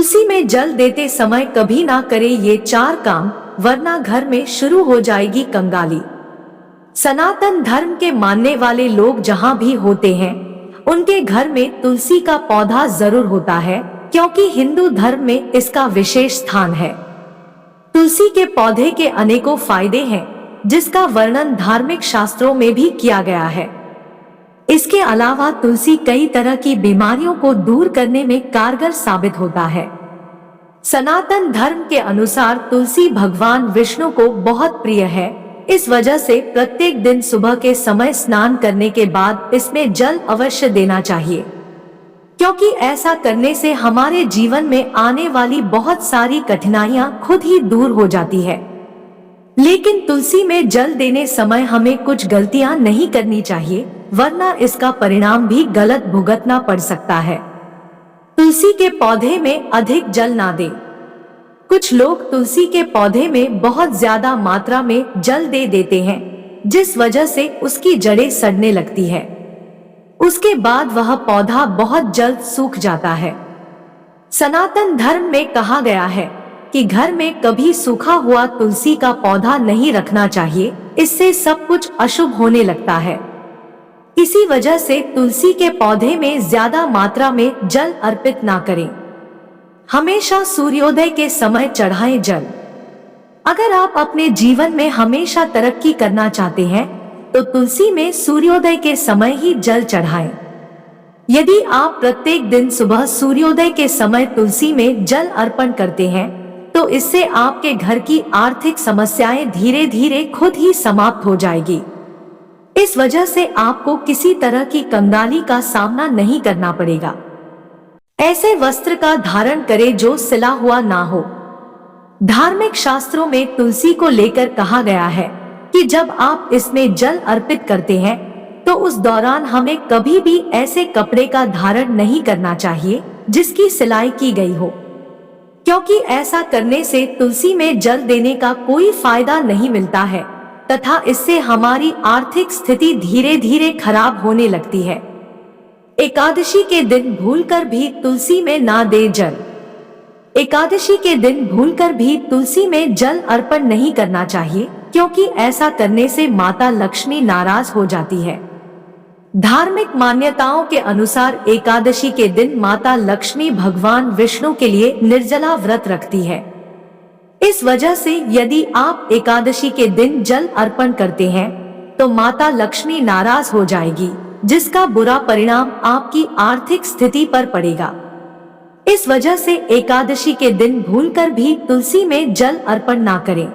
तुलसी में जल देते समय कभी ना करे ये 4 काम, वरना घर में शुरू हो जाएगी कंगाली। सनातन धर्म के मानने वाले लोग जहाँ भी होते हैं, उनके घर में तुलसी का पौधा जरूर होता है, क्योंकि हिंदू धर्म में इसका विशेष स्थान है। तुलसी के पौधे के अनेकों फायदे हैं, जिसका वर्णन धार्मिक शास्त्रों में भी किया गया है। इसके अलावा तुलसी कई तरह की बीमारियों को दूर करने में कारगर साबित होता है। सनातन धर्म के अनुसार तुलसी भगवान विष्णु को बहुत प्रिय है। इस वजह से प्रत्येक दिन सुबह के समय स्नान करने के बाद इसमें जल अवश्य देना चाहिए, क्योंकि ऐसा करने से हमारे जीवन में आने वाली बहुत सारी कठिनाइयां खुद ही दूर हो जाती है। लेकिन तुलसी में जल देने समय हमें कुछ गलतियां नहीं करनी चाहिए, वरना इसका परिणाम भी गलत भुगतना पड़ सकता है। तुलसी के पौधे में अधिक जल ना दें। कुछ लोग तुलसी के पौधे में बहुत ज्यादा मात्रा में जल दे देते हैं, जिस वजह से उसकी जड़ें सड़ने लगती है। उसके बाद वह पौधा बहुत जल्द सूख जाता है। सनातन धर्म में कहा गया है कि घर में कभी सूखा हुआ तुलसी का पौधा नहीं रखना चाहिए, इससे सब कुछ अशुभ होने लगता है। इसी वजह से तुलसी के पौधे में ज्यादा मात्रा में जल अर्पित ना करें। हमेशा सूर्योदय के समय चढ़ाएं जल। अगर आप अपने जीवन में हमेशा तरक्की करना चाहते हैं, तो तुलसी में सूर्योदय के समय ही जल चढ़ाएं। यदि आप प्रत्येक दिन सुबह सूर्योदय के समय तुलसी में जल अर्पण करते हैं, तो इससे आपके घर की आर्थिक समस्याएं धीरे धीरे खुद ही समाप्त हो जाएगी। इस वजह से आपको किसी तरह की कंगाली का सामना नहीं करना पड़ेगा। ऐसे वस्त्र का धारण करें जो सिला हुआ ना हो। धार्मिक शास्त्रों में तुलसी को लेकर कहा गया है कि जब आप इसमें जल अर्पित करते हैं, तो उस दौरान हमें कभी भी ऐसे कपड़े का धारण नहीं करना चाहिए जिसकी सिलाई की गई हो, क्योंकि ऐसा करने से तुलसी में जल देने का कोई फायदा नहीं मिलता है तथा इससे हमारी आर्थिक स्थिति धीरे धीरे खराब होने लगती है। एकादशी के दिन भूलकर भी तुलसी में ना दे जल। एकादशी के दिन भूलकर भी तुलसी में जल अर्पण नहीं करना चाहिए, क्योंकि ऐसा करने से माता लक्ष्मी नाराज हो जाती है। धार्मिक मान्यताओं के अनुसार एकादशी के दिन माता लक्ष्मी भगवान विष्णु के लिए निर्जला व्रत रखती है। इस वजह से यदि आप एकादशी के दिन जल अर्पण करते हैं, तो माता लक्ष्मी नाराज हो जाएगी, जिसका बुरा परिणाम आपकी आर्थिक स्थिति पर पड़ेगा। इस वजह से एकादशी के दिन भूलकर भी तुलसी में जल अर्पण ना करें।